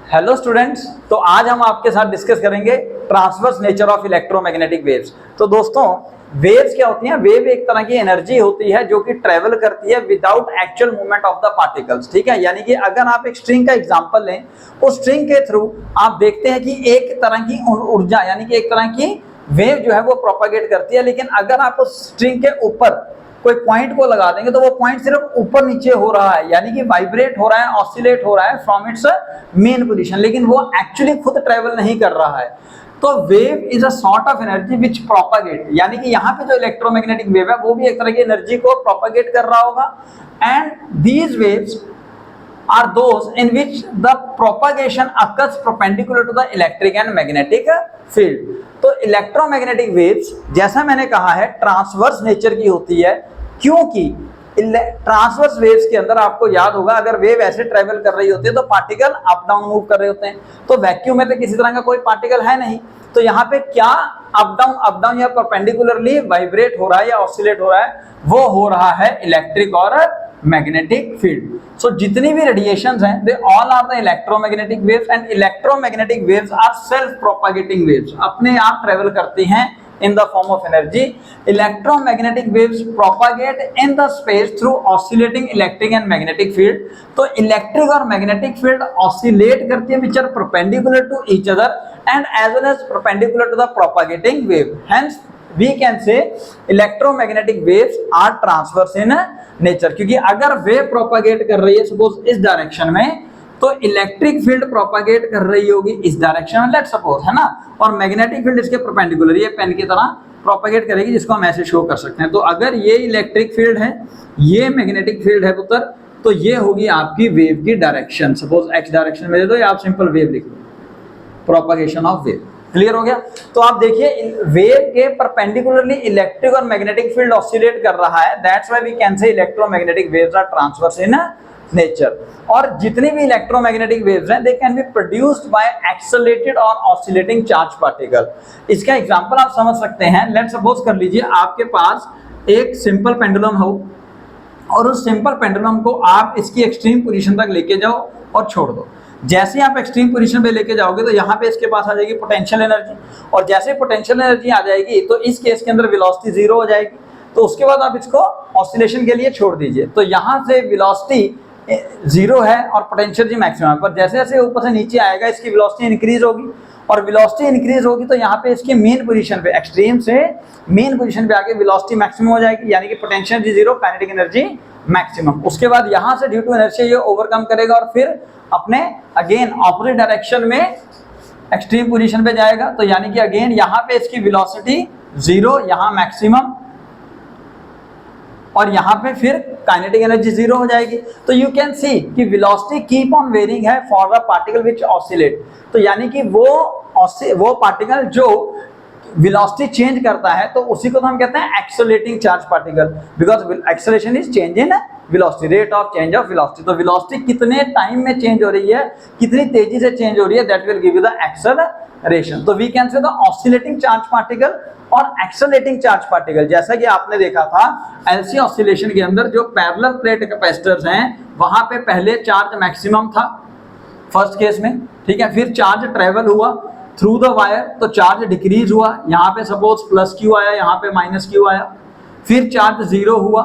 Hello students, तो आज हम आपके साथ डिस्कस करेंगे transverse nature of electromagnetic waves. तो दोस्तों, वेव्स क्या होती हैं? वेव एक तरह की एनर्जी होती है जो कि ट्रेवल करती है without actual movement of the particles. ठीक है, यानी कि अगर आप एक स्ट्रिंग का एग्जांपल लें, उस स्ट्रिंग के थ्रू आप देखते हैं कि एक तरह की ऊर्जा यानी कि एक तरह की वेव जो है वो प्रोपागेट करती है। लेकिन अगर आप उस स्ट्रिंग के ऊपर कोई पॉइंट को लगा देंगे तो वो पॉइंट सिर्फ ऊपर नीचे हो रहा है, यानी कि वाइब्रेट हो रहा है, ऑसिलेट हो रहा है फ्रॉम इट्स मेन पोजीशन, लेकिन वो एक्चुअली खुद ट्रेवल नहीं कर रहा है। तो wave is a sort of energy which propagate, यानी कि यहाँ पे जो इलेक्ट्रोमैग्नेटिक वेव है वो भी एक तरह की एनर्जी को प्रोपागेट कर रहा होगा। And these waves are those in which the propagation occurs perpendicular to the electric and magnetic field। तो इलेक्ट्रोमैग्नेटिक वेव्स, जैसा मैंने कहा है, ट्रांसवर्स नेचर की होती है, क्योंकि ट्रांसवर्स वेव्स के अंदर आपको याद होगा, अगर वेव ऐसे ट्रेवल कर रही होती है तो पार्टिकल अप डाउन मूव कर रहे होते हैं। तो वैक्यूम में तो किसी तरह का कोई पार्टिकल है नहीं, तो यहाँ पे क्या अप डाउन या परपेंडिकुलरली वाइब्रेट हो रहा है या ऑसिलेट हो रहा है? वो हो रहा है इलेक्ट्रिक और मैग्नेटिक फील्ड। सो जितनी भी रेडिएशंस हैं, they all are the electromagnetic waves, and electromagnetic waves are self propagating waves, अपने आप ट्रेवल करती हैं in the form of energy। Electromagnetic waves propagate in the space through oscillating electric and magnetic field। तो electric और magnetic field oscillate करती है, which are perpendicular to each other and as well as perpendicular to the propagating wave। Hence we can say electromagnetic waves are transverse in nature, क्योंकि अगर wave propagate कर रही है suppose इस direction में, तो इलेक्ट्रिक फील्ड प्रोपागेट कर रही होगी इस डायरेक्शन में, लेट्स सपोज, है ना, और मैग्नेटिक फील्ड इसके परपेंडिकुलर, ये पेन की तरह प्रोपागेट करेगी, जिसको हम ऐसे शो कर सकते हैं। तो अगर ये इलेक्ट्रिक फील्ड है, ये मैग्नेटिक फील्ड है पुत्र, तो ये होगी आपकी वेव की डायरेक्शन। सपोज एक्स डायरेक्शन में दे दो या आप सिंपल वेव लिख लो, प्रोपागेशन ऑफ वेव। क्लियर हो गया? तो आप देखिए, वेव के परपेंडिकुलरली इलेक्ट्रिक और मैग्नेटिक फील्ड ऑसिलेट कर रहा है, that's why we can say electromagnetic waves are transverse in nature. और जितनी भी इलेक्ट्रोमैग्नेटिक वेव्स हैं, they can be produced by accelerated और ऑसिलेटिंग चार्ज पार्टिकल। इसका एग्जांपल आप समझ सकते हैं। लेट्स सपोज कर लीजिए आपके पास एक सिंपल पेंडुलम हो, और उस सिंपल पेंडुलम को आप इसकी एक्सट्रीम पोजीशन तक लेके जाओ और छोड़ दो। जैसे आप एक्सट्रीम पोजीशन पे लेके जाओगे तो यहाँ पे इसके पास आ जाएगी पोटेंशियल एनर्जी, और जैसे पोटेंशियल एनर्जी आ जाएगी तो इस केस के अंदर वेलोसिटी जीरो हो जाएगी। तो उसके बाद आप इसको ऑसिलेशन के लिए छोड़ दीजिए, तो यहाँ से वेलोसिटी जीरो है और पोटेंशियल जी मैक्सिमम पर। जैसे जैसे ऊपर से नीचे आएगा इसकी वेलोसिटी इंक्रीज होगी, और वेलोसिटी इंक्रीज होगी तो यहाँ पे इसकी मेन पोजीशन पे, एक्सट्रीम से मेन पोजीशन पे आके वेलोसिटी मैक्सिमम हो जाएगी, यानी कि पोटेंशियल जी जीरो, काइनेटिक एनर्जी मैक्सिमम। उसके बाद यहाँ से ड्यू टू इनर्शिया ये ओवरकम करेगा और फिर अपने अगेन ऑपोजिट डायरेक्शन में एक्सट्रीम पोजीशन पे जाएगा। तो यानी कि अगेन यहाँ पे इसकी वेलोसिटी जीरो, यहाँ मैक्सिमम, और यहाँ पे फिर काइनेटिक एनर्जी जीरो हो जाएगी। तो यू कैन सी कि वेलोसिटी कीप ऑन वेरिंग है for the particle which oscillate. तो यानी कि वो पार्टिकल जो वेलोसिटी चेंज करता है, तो उसी को तो हम कहते हैं accelerating charge particle, because acceleration is change in velocity, rate of change of velocity. तो वेलोसिटी कितने टाइम में चेंज हो रही है, कितनी तेजी से चेंज हो रही है, that will give you the acceleration. तो we can say the oscillating charge particle और एक्सेलरेटिंग चार्ज पार्टिकल। जैसा कि आपने देखा था एलसी ऑसिलेशन के अंदर, जो पैरेलल प्लेट कैपेसिटर्स हैं, वहां पे पहले चार्ज मैक्सिमम था फर्स्ट केस में, ठीक है, फिर चार्ज ट्रेवल हुआ थ्रू द वायर, तो चार्ज डिक्रीज हुआ, यहाँ पे सपोज प्लस क्यू आया, यहाँ पे माइनस क्यू आया, फिर चार्ज जीरो हुआ,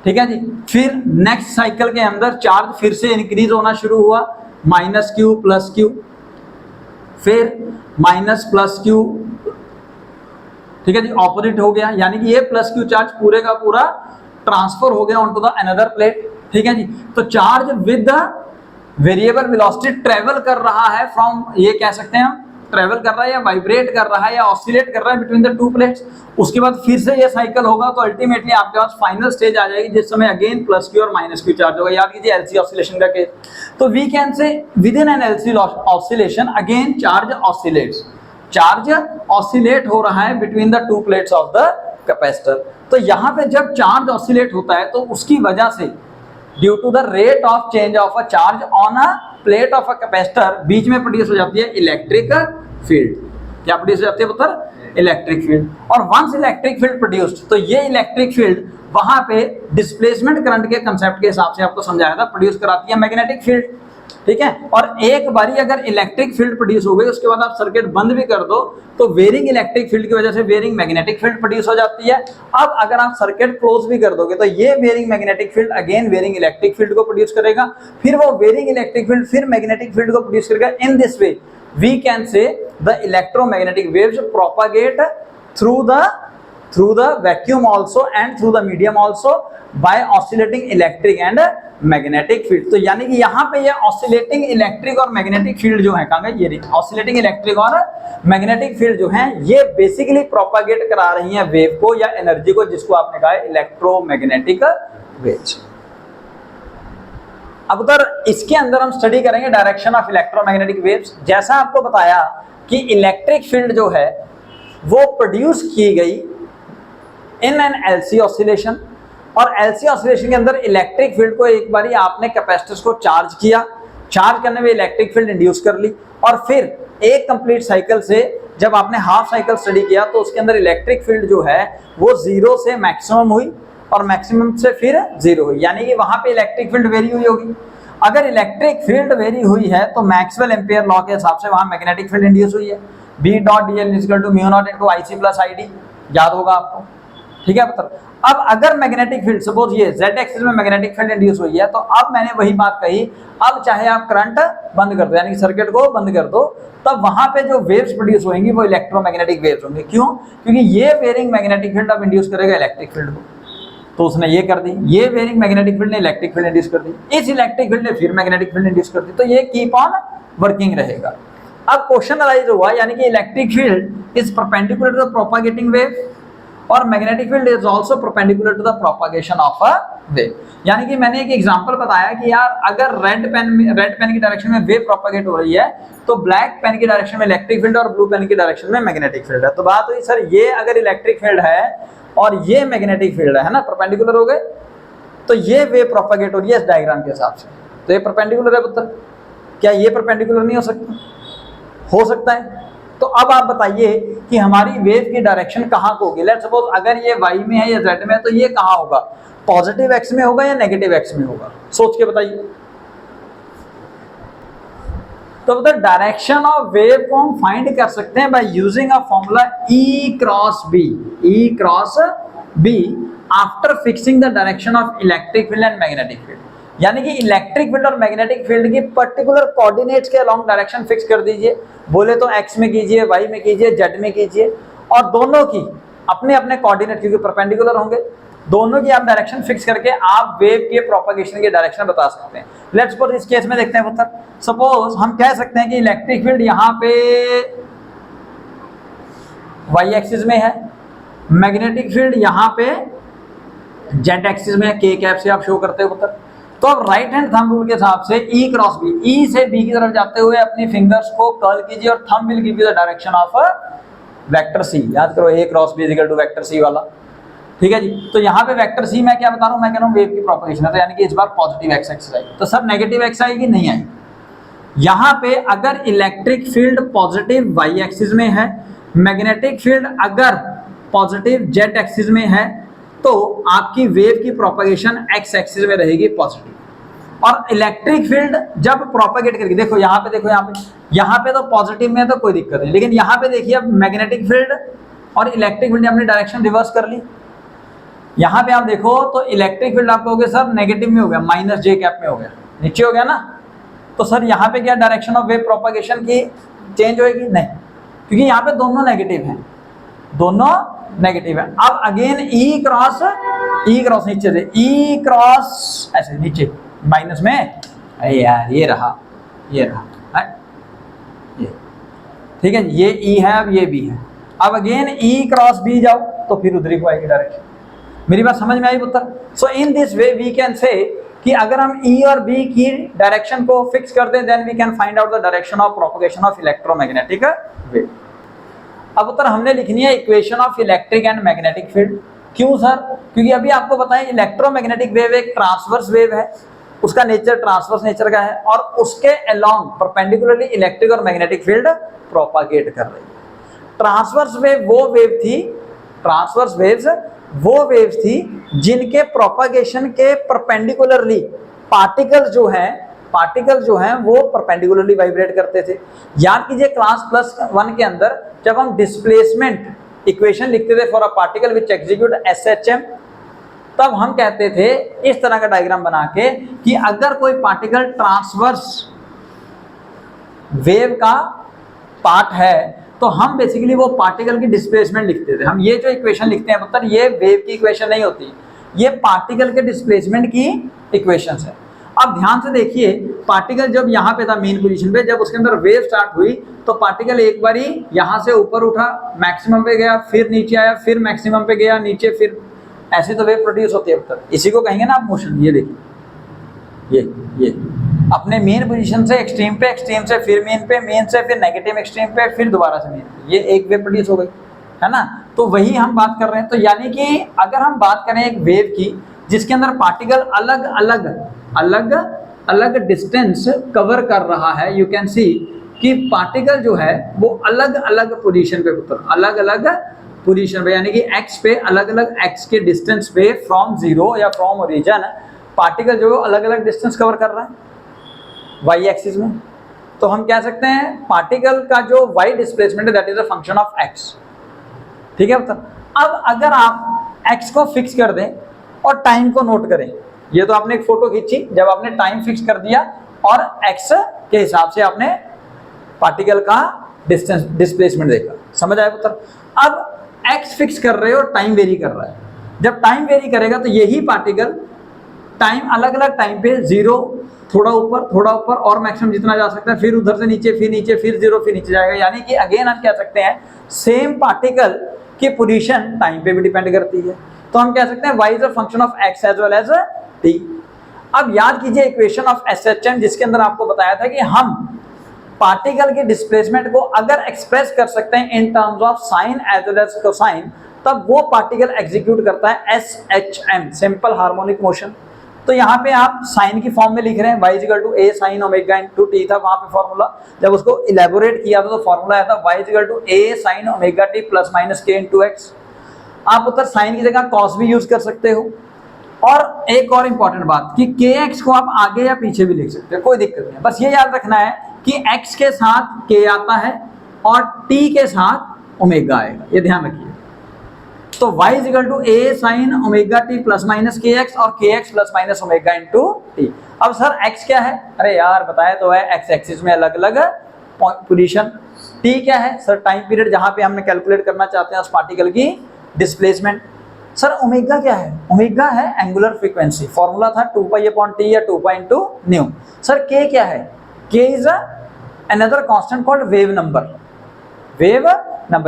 ठीक है जी। फिर नेक्स्ट साइकिल के अंदर चार्ज फिर से इंक्रीज होना शुरू हुआ, माइनस क्यू प्लस क्यू, फिर माइनस प्लस क्यू, ठीक है जी, ऑपोजिट हो गया, यानी कि ये प्लस क्यू चार्ज पूरे का पूरा ट्रांसफर हो गया ऑनटू द अनदर प्लेट, ठीक है जी। तो charge with the variable velocity travel कर रहा है फ्रॉम, ये कह सकते हैं हम, ट्रेवल कर रहा है या वाइब्रेट कर रहा है या ऑसिलेट कर रहा है बिटवीन द टू प्लेट्स। उसके बाद फिर से ये साइकिल होगा, तो अल्टीमेटली आपके पास फाइनल स्टेज आ जाएगी जिस समय अगेन प्लस क्यू और माइनस क्यू चार्ज होगा। याद कीजिए एलसी ऑसिलेशन का केस। तो we can say within an LC oscillation again charge oscillates, charge oscillate हो रहा है between the two plates of the capacitor. तो यहाँ पे जब चार्ज ऑसिलेट होता है तो उसकी वजह से due to the rate of change of a charge on a plate of a capacitor, बीच में प्रोड्यूस हो जाती है इलेक्ट्रिक फील्ड। क्या प्रोड्यूस हो जाती है पुत्र? Electric field. और वंस इलेक्ट्रिक फील्ड प्रोड्यूस्ड, तो ये इलेक्ट्रिक फील्ड वहां पे डिस्प्लेसमेंट करंट के कंसेप्ट के हिसाब से आपको समझाया था, प्रोड्यूस कराती है मैग्नेटिक फील्ड। ठीक है। और एक बारी अगर इलेक्ट्रिक फील्ड प्रोड्यूस हो गई उसके बाद आप सर्किट बंद भी कर दो तो वेरिंग इलेक्ट्रिक फील्ड की वजह से वेरिंग मैग्नेटिक फील्ड प्रोड्यूस हो जाती है। अब अगर आप सर्किट क्लोज भी कर दोगे तो ये varying magnetic field again varying electric field को प्रोड्यूस करेगा, फिर वो वेरिंग इलेक्ट्रिक फील्ड फिर मैग्नेटिक फील्ड को प्रोड्यूस करेगा। In this way we can say the electromagnetic waves propagate through the vacuum also and through the medium also by oscillating electric and magnetic field। तो यानी कि यहाँ पे ये oscillating electric और मैग्नेटिक फील्ड जो है कहाँ गए, ये ऑसिलेटिंग इलेक्ट्रिक और मैग्नेटिक फील्ड जो है ये बेसिकली प्रोपागेट करा रही हैं वेव को या एनर्जी को, जिसको आपने कहा है इलेक्ट्रोमैग्नेटिक वेव्स। अब उधर इसके अंदर हम स्टडी करेंगे डायरेक्शन ऑफ इलेक्ट्रोमैग्नेटिक वेव्स। जैसा आपको बताया कि इलेक्ट्रिक फील्ड जो है वो प्रोड्यूस की गई इन एन एलसी ऑसिलेशन, और एलसी ऑसिलेशन के अंदर इलेक्ट्रिक फील्ड को एक बारी आपने कैपेसिटर्स को चार्ज किया, चार्ज करने में इलेक्ट्रिक फील्ड इंड्यूस कर ली, और फिर एक कंप्लीट साइकिल से जब आपने हाफ साइकिल स्टडी किया तो उसके अंदर इलेक्ट्रिक फील्ड जो है वो 0 से मैक्सिमम हुई और मैक्सिमम से फिर 0 हुई, यानी कि वहां पे इलेक्ट्रिक फील्ड वेरी हुई होगी। अगर इलेक्ट्रिक फील्ड वेरी हुई है तो मैक्सवेल एम्पियर लॉ के हिसाब से वहां मैग्नेटिक फील्ड इंड्यूस हुई है, B dot dl equal to mu naught into IC plus ID, याद होगा आपको, ठीक है पुत्र। अब अगर मैग्नेटिक फील्ड सपोज ये z एक्सिस में मैग्नेटिक फील्ड इंड्यूस हुई है तो अब मैंने वही बात कही, अब चाहे आप करंट बंद कर दो यानी कि सर्किट को बंद कर दो, तब वहां पे जो वेव्स प्रोड्यूस होंगी वो इलेक्ट्रोमैग्नेटिक वेव्स होंगे। क्यों? क्योंकि ये वेरिंग मैग्नेटिक फील्ड अब इंड्यूस करेगा इलेक्ट्रिक फील्ड को, तो उसने ये कर दी, ये वेरिंग मैग्नेटिक फील्ड ने इलेक्ट्रिक फील्ड इंड्यूस कर दी, इस इलेक्ट्रिक फील्ड ने फिर मैग्नेटिक फील्ड इंड्यूस कर दी, तो ये कीप ऑन वर्किंग रहेगा। अब क्वेश्चन अराइज हुआ यानी कि electric field is perpendicular to the propagating wave और magnetic field is also perpendicular to the propagation of a wave. यानी कि मैंने एक एग्जांपल बताया कि यार अगर रेड पेन की डायरेक्शन में वेव प्रोपागेट हो रही है तो ब्लैक पेन की डायरेक्शन में इलेक्ट्रिक फील्ड और ब्लू पेन की डायरेक्शन में मैग्नेटिक फील्ड है। तो बात हुई सर ये अगर इलेक्ट्रिक फील्ड है और ये मैग्नेटिक फील्ड है ना, परपेंडिकुलर हो गए, तो ये वेव प्रोपागेट हो रही है इस डायग्राम के हिसाब से, तो ये परपेंडिकुलर है पुत्र। क्या ये परपेंडिकुलर नहीं हो सकता? हो सकता है। तो अब आप बताइए कि हमारी वेव की डायरेक्शन कहाँ को होगी। लेट्स सपोज अगर ये y में है या z में है तो ये कहाँ होगा, पॉजिटिव x में होगा या नेगेटिव x में होगा, सोच के बताइए। तो मतलब डायरेक्शन ऑफ वेव को हम फाइंड कर सकते हैं by using a formula E cross B after fixing the direction of electric field and magnetic field. यानी कि इलेक्ट्रिक फील्ड और मैग्नेटिक फील्ड की पर्टिकुलर कोऑर्डिनेट्स के अलोंग डायरेक्शन फिक्स कर दीजिए, बोले तो x में कीजिए, y में कीजिए, z में कीजिए, और दोनों की अपने अपने कोऑर्डिनेट क्योंकि परपेंडिकुलर होंगे, दोनों की आप डायरेक्शन फिक्स करके आप वेव के प्रोपगेशन की डायरेक्शन बता सकते हैं। लेट्स सपोज इस केस में देखते हैं पुत्र, सपोज हम कह सकते हैं कि इलेक्ट्रिक फील्ड यहाँ पे y एक्सिस में है, मैग्नेटिक फील्ड यहाँ पे z एक्सिस में, k कैप से आप शो करते हो पुत्र। तो अब राइट हैंड थंब रूल के हिसाब से E क्रॉस B, E से B की तरफ जाते हुए अपनी फिंगर्स को कर्ल कीजिए और thumb will give you the direction of vector C। याद करो A cross B equal to vector C वाला, ठीक है जी। तो यहाँ पे वेक्टर C मैं क्या बता रहा हूँ, मैं कह रहा हूँ वेव की प्रोपगेशन है, तो यानी कि इस बार पॉजिटिव x एक्सिस आएगी, तो सर नेगेटिव x आएगी नहीं आएगी। यहाँ पे अगर electric field positive y axis में है, मैग्नेटिक फील्ड अगर पॉजिटिव z एक्सिस में है, तो आपकी वेव की प्रोपगेशन x एक्सिस में रहेगी पॉजिटिव। और इलेक्ट्रिक फील्ड जब प्रोपगेट करके देखो यहाँ पे, देखो यहाँ पे तो पॉजिटिव में है तो कोई दिक्कत नहीं, लेकिन यहाँ पे देखिए अब मैग्नेटिक फील्ड और इलेक्ट्रिक फील्ड ने अपनी डायरेक्शन रिवर्स कर ली। यहाँ पे आप देखो तो इलेक्ट्रिक फील्ड आप कहोगे सर नेगेटिव में हो गया, माइनस j कैप में हो गया, नीचे हो गया ना, तो सर यहाँ पे क्या डायरेक्शन ऑफ वेव प्रोपगेशन की चेंज होगी? नहीं, क्योंकि यहाँ पे दोनों नेगेटिव हैं, दोनों नेगेटिव है। अब अगेन E क्रॉस नीचे से, E क्रॉस ऐसे नीचे माइनस में, अरे यार ये रहा ये, ठीक है, ये E है, अब ये B है। अब अगेन E क्रॉस B जाओ तो फिर उधर को आएगी डायरेक्शन। मेरी बात समझ में आई पुत्र? So in this way we can say कि अगर हम E और B की डायरेक्शन को फिक्स कर दें, then we can find out the direction of propagation of electromagnetic wave. अब उत्तर हमने लिखनी है equation of electric and magnetic field. क्यों सर? क्योंकि अभी आपको बताएं इलेक्ट्रोमैग्नेटिक वेव एक ट्रांसवर्स वेव है, उसका नेचर ट्रांसवर्स नेचर का है, और उसके अलोंग परपेंडिकुलरली इलेक्ट्रिक और मैग्नेटिक फील्ड प्रोपागेट कर रही है। ट्रांसवर्स वेव वो वेव थी, ट्रांसवर्स वेव्स वो वेव्स थी जिनके प्रोपागेशन के परपेंडिकुलरली पार्टिकल्स जो हैं पार्टिकल जो हैं वो परपेंडिकुलरली वाइब्रेट करते थे। याद कीजिए क्लास +1 के अंदर जब हम डिस्प्लेसमेंट इक्वेशन लिखते थे for a particle which execute SHM, तब हम कहते थे इस तरह का डायग्राम बना के कि अगर कोई पार्टिकल ट्रांसवर्स वेव का पार्ट है तो हम बेसिकली वो पार्टिकल की डिस्प्लेसमेंट लिखते थे। हम ये जो इक्वेशन लिखते हैं मतलब ये वेव की इक्वेशन नहीं होती, ये पार्टिकल के डिस्प्लेसमेंट की इक्वेशंस है। अब ध्यान से देखिए, पार्टिकल जब यहाँ पे था मेन पोजीशन पे, जब उसके अंदर वेव स्टार्ट हुई तो पार्टिकल एक बारी यहाँ से ऊपर उठा, मैक्सिमम पे गया, फिर नीचे आया, फिर मैक्सिमम पे गया, नीचे, फिर ऐसे तो वेव प्रोड्यूस होती है। अब इसी को कहेंगे ना आप मोशन। ये देखिए, ये अपने मेन पोजीशन से एक्सट्रीम पे, एक्सट्रीम से फिर मेन से फिर नेगेटिव एक्सट्रीम पे, फिर दोबारा से मेन पे, ये एक वेव प्रोड्यूस हो गई, है ना। तो वही हम बात कर रहे हैं। तो यानी कि अगर हम बात करें एक वेव की जिसके अंदर पार्टिकल अलग डिस्टेंस कवर कर रहा है, यू कैन सी कि पार्टिकल जो है वो अलग अलग पोजीशन पे, अलग अलग पोजीशन पे, यानी कि एक्स पे अलग अलग एक्स के डिस्टेंस पे फ्रॉम जीरो या फ्रॉम ओरिजिन पार्टिकल जो अलग अलग डिस्टेंस कवर कर रहा है वाई एक्सिस में। तो हम कह सकते हैं पार्टिकल का जो वाई डिस्प्लेसमेंट है that is a function of x. ठीक है। अब अगर आप एक्स को फिक्स कर दें और टाइम को नोट करें, ये तो आपने एक फोटो खींची, जब आपने टाइम फिक्स कर दिया और एक्स के हिसाब से आपने पार्टिकल का डिस्टेंस डिस्प्लेसमेंट देखा, समझ आया पुत्र। अब एक्स फिक्स कर रहे हो और टाइम वेरी कर रहा है। जब टाइम वेरी करेगा तो यही पार्टिकल टाइम अलग अलग टाइम पे जीरो, थोड़ा ऊपर और मैक्सिमम जितना जा सकता है, फिर उधर से नीचे, फिर नीचे, फिर जीरो, फिर नीचे जाएगा। यानी कि अगेन हम कह सकते हैं सेम पार्टिकल की पोजीशन टाइम पे भी डिपेंड करती है। तो हम कह सकते हैं y is a function of x as well as t। अब याद कीजिए इक्वेशन ऑफ SHM जिसके अंदर आपको बताया था कि हम पार्टिकल के डिस्प्लेसमेंट को अगर एक्सप्रेस कर सकते हैं in terms of sine as well as cosine, तब वो पार्टिकल एग्जीक्यूट करता है SHM, सिंपल हार्मोनिक मोशन। तो यहाँ पे आप साइन की फॉर्म में लिख रहे हैं y equal to a sin omega into t था वहां पे फॉर्मूला। जब उसको इलेबोरेट किया था तो फॉर्मूला आया था y equal to a sin omega t plus minus k into x। आप उधर साइन की जगह cos भी यूज कर सकते हो। और एक और इंपॉर्टेंट बात कि kx को आप आगे या पीछे भी लिख सकते हो, कोई दिक्कत नहीं। बस ये याद रखना है कि x के साथ k आता है और t के साथ ओमेगा आएगा, ये ध्यान रखिए। तो y is equal to a sin omega t plus minus kx और kx plus minus omega into t। अब सर x क्या है? अरे यार बताया तो है, x एक्सिस में अलग अलग पोजीशन। t क्या है? सर टाइम पीरियड जहां पे हमने कैलकुलेट करना चाहते हैं उस पार्टिकल की डिस्प्लेसमेंट। सर ओमेगा क्या है? ओमेगा है एंगुलर फ्रीक्वेंसी, फॉर्मूला था 2 पाई अपॉन टी या 2 पाई इनटू न्यू। सर k क्या है? k is another constant called wave number,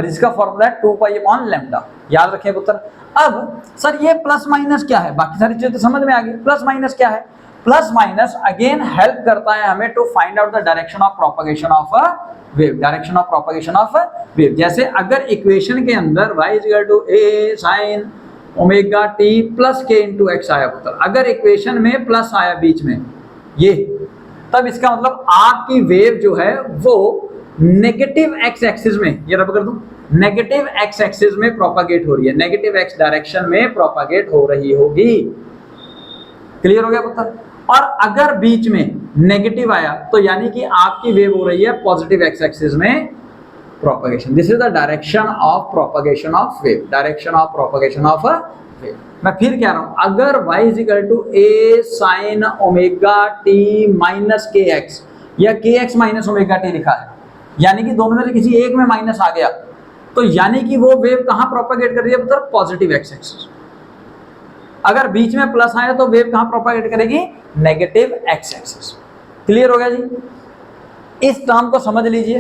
इसका फॉर्मूला है 2 पाई अपॉन लैम्डा, याद रखें पुत्र। अब सर ये प्लस माइनस क्या है? बाकी सारी चीजें तो समझ में आ गई। प्लस माइनस क्या है? प्लस माइनस अगेन हेल्प करता है हमें to find out the direction of propagation of a wave, direction of propagation of a wave. जैसे अगर इक्वेशन के अंदर y is equal to a sin omega t plus k into x आया पुत्र, अगर इक्वेशन में प्लस आया बीच में ये, तब इसका मतलब आपकी वेव जो है वो नेगेटिव x एक्सिस में, ये रब कर दूं, नेगेटिव x एक्सिस में प्रोपागेट हो रही है, नेगेटिव x डायरेक्शन में प्रोपागेट हो रही होगी। क्लियर हो गया पुत्र? और अगर बीच में नेगेटिव आया तो यानी कि आपकी वेव हो रही है पॉजिटिव x एक्सिस में propagation. This is the direction of propagation of wave, direction of propagation of a wave. मैं फिर कह रहा हूं, अगर y is equal to a sin omega t minus kx या kx माइनस ओमेगा t लिखा है, यानी कि दोनों में से किसी एक में माइनस आ गया, तो यानी कि वो वेव कहां प्रोपागेट कर रही है पुत्र? Positive x axis. अगर बीच में प्लस आया तो वेव कहां प्रोपागेट करेगी? Negative x axis. क्लियर हो गया जी? इस टर्म को समझ लीजिए।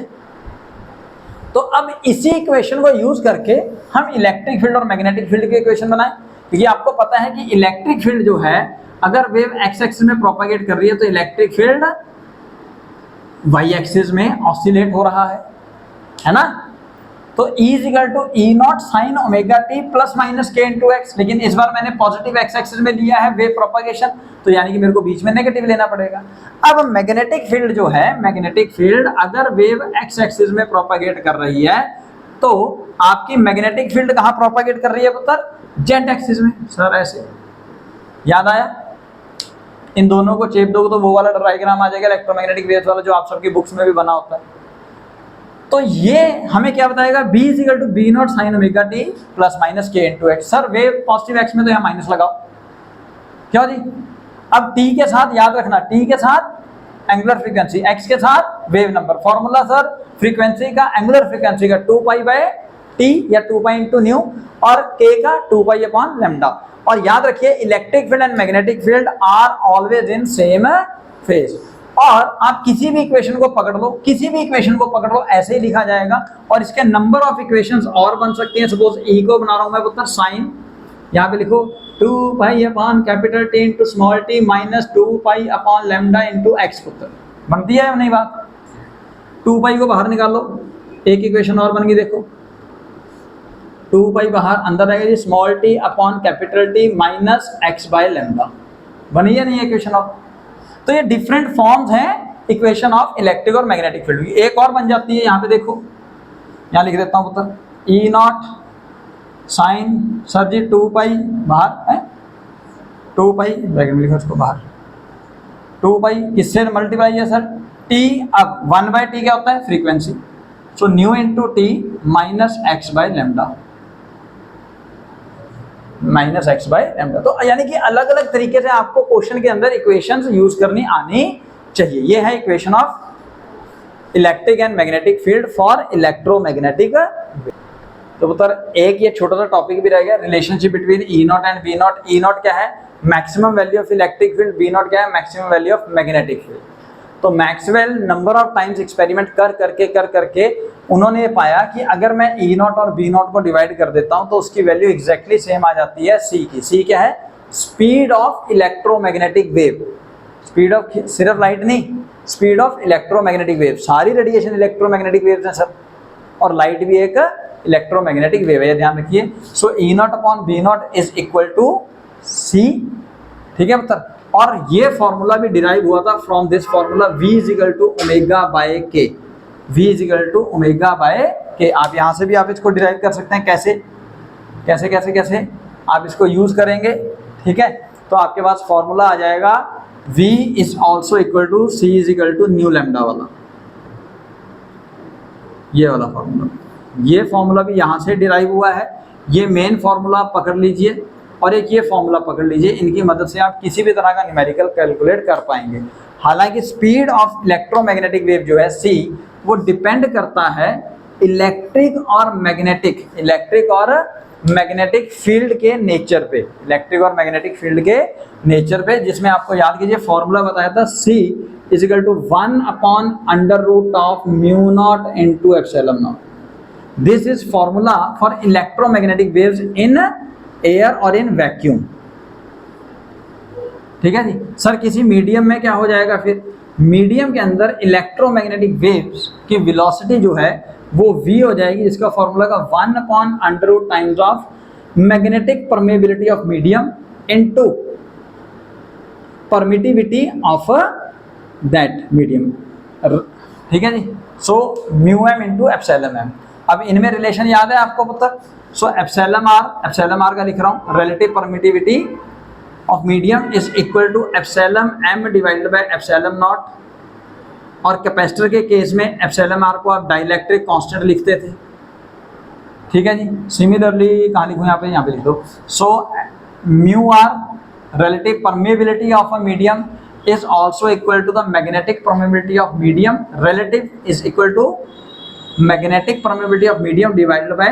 तो अब इसी इक्वेशन को यूज करके हम इलेक्ट्रिक फील्ड और मैग्नेटिक फील्ड के इक्वेशन बनाएं, क्योंकि आपको पता है कि इलेक्ट्रिक फील्ड जो है अगर वेव x एक्सिस में प्रोपागेट कर रही है तो इलेक्ट्रिक फील्ड y एक्सिस में ऑसिलेट हो रहा है ना। तो E is equal to E naught sine omega T plus minus K into X, लेकिन इस बार मैंने पॉजिटिव x एक्सिस में लिया है वेव प्रोपागेशन, तो यानी कि मेरे को बीच में नेगेटिव लेना पड़ेगा। अब मैग्नेटिक फील्ड जो है, मैग्नेटिक फील्ड अगर वेव x एक्सिस में प्रोपागेट कर रही है तो आपकी मैग्नेटिक फील्ड कहां प्रोपागेट कर रही है पुत्र? z एक्सिस में। सर ऐसे याद आया? इन दोनों को चेप दोगे तो वो वाला डायग्राम आ जाएगा इलेक्ट्रोमैग्नेटिक वेव्स वाला, जो आप सबकी बुक्स में भी बना होता है। तो ये हमें क्या बताएगा, B equal to B not sine omega T plus minus k into x. Sir wave positive x में तो यहाँ माइनस लगाओ, क्यों जी? अब टी के साथ याद रखना, टी के साथ एंगुलर फ्रीक्वेंसी, एक्स के साथ wave number. Formula sir frequency का एंगुलर फ्रीक्वेंसी का 2 पाई बाय टी या 2 पाई इंटू न्यू, और के का 2 पाई अपॉन लैम्डा। और याद रखिए electric field and magnetic field are always in same phase. और आप किसी भी इक्वेशन को पकड़ लो, किसी भी इक्वेशन को पकड़ लो, ऐसे ही लिखा जाएगा। और इसके नंबर ऑफ इक्वेशंस और बन सकती हैं। सपोज ई को बना रहा हूं मैं पुत्र साइन, यहाँ पे लिखो 2 pi upon capital T into small T minus 2 pi upon lambda into x. पुत्र बनती है नहीं बात? 2 पाई को बाहर निकाल लो, एक इक्वेशन और बन गई, देखो 2 पाई बाहर, अंदर आएगा जी small t upon capital T minus x by lambda. बनी या नहीं इक्वेशन ऑफ? तो ये डिफरेंट फॉर्म्स हैं इक्वेशन ऑफ इलेक्ट्रिक और मैग्नेटिक फील्ड की। एक और बन जाती है, यहाँ पे देखो, यहाँ लिख देता हूँ पुत्र, ई नॉट साइन सर जी 2 पाई बाहर है, 2 पाई ब्रैकेट में लिखो इसको बाहर, 2 पाई किससे मल्टीप्लाई है सर? टी। अब 1 बाय टी क्या होता है? Frequency. So new into T minus x by lambda, minus x by lambda. तो यानी कि अलग अलग तरीके से आपको क्वेश्चन के अंदर इक्वेशंस यूज करनी आनी चाहिए। ये है equation of electric and magnetic field for electromagnetic. तो पुत्र एक ये छोटा सा टॉपिक भी रह गया, relationship between E not and B not. E not क्या है? Maximum value of electric field. B not क्या है? Maximum value of magnetic field. तो Maxwell number of times experiment कर करके उन्होंने ये पाया कि अगर मैं ई नॉट और बी नॉट को डिवाइड कर देता हूं तो उसकी वैल्यू एग्जैक्टली सेम आ जाती है सी की। सी क्या है? Speed of electromagnetic wave. Speed of सिर्फ लाइट नहीं, स्पीड ऑफ इलेक्ट्रोमैग्नेटिक वेव। सारी रेडिएशन इलेक्ट्रोमैग्नेटिक वेव्स हैं सर, और लाइट भी एक इलेक्ट्रोमैग्नेटिक वेव है, ध्यान रखिए। So E naught upon B naught is equal to C, ठीक है पुत्र। और ये फॉर्मूला भी डिराइव हुआ था from this formula V is equal to omega by K. V is equal to omega by K. आप यहां से भी आप इसको डिराइव कर सकते हैं। कैसे कैसे कैसे कैसे आप इसको यूज करेंगे, ठीक है? तो आपके पास फॉर्मूला आ जाएगा V is also equal to C is equal to nu lambda वाला, ये वाला फॉर्मूला। ये फॉर्मूला भी यहां से डिराइव हुआ है। ये मेन फॉर्मूला आप पकड़ लीजिए और एक ये फॉर्मूला पकड़ लीजिए। इनकी मदद से आप किसी भी तरह का न्यूमेरिकल कैलकुलेट कर पाएंगे। हालांकि स्पीड ऑफ इलेक्ट्रोमैग्नेटिक वेव जो है C, वो डिपेंड करता है इलेक्ट्रिक और मैग्नेटिक फील्ड के नेचर पे, इलेक्ट्रिक और मैग्नेटिक फील्ड के नेचर पे, जिसमें आपको याद कीजिए फॉर्मूला बताया था C is equal to 1 upon under root of mu naught into epsilon naught. This is formula for electromagnetic waves in air और इन वैक्यूम, ठीक है जी। सर किसी मीडियम में क्या हो जाएगा? फिर मीडियम के अंदर इलेक्ट्रोमैग्नेटिक वेव्स की वेलोसिटी जो है वो v हो जाएगी, जिसका फॉर्मूला का 1 upon under root times of magnetic permeability of medium into permittivity of that medium, ठीक है जी। So mu m into epsilon m. अब इनमें रिलेशन याद है आपको पुत्र? सो एप्सिलॉन आर का लिख रहा हूं, relative permittivity of medium is equal to epsilon M divided by epsilon naught. और कैपेसिटर के केस में एप्सिलॉन आर को आप डाइलेक्ट्रिक कांस्टेंट लिखते थे, ठीक है जी। सिमिलरली कहाँ लिखूं? यहाँ पे लिख दो। So mu R relative permeability of a medium is also equal to the magnetic permeability of medium. Relative is equal to magnetic permeability of medium divided by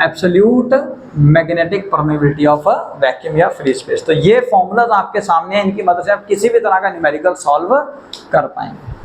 absolute magnetic permeability of a vacuum या free space। तो ये formulas आपके सामने हैं, इनकी मदद से आप किसी भी तरह का न्यूमेरिकल सॉल्व कर पाएंगे।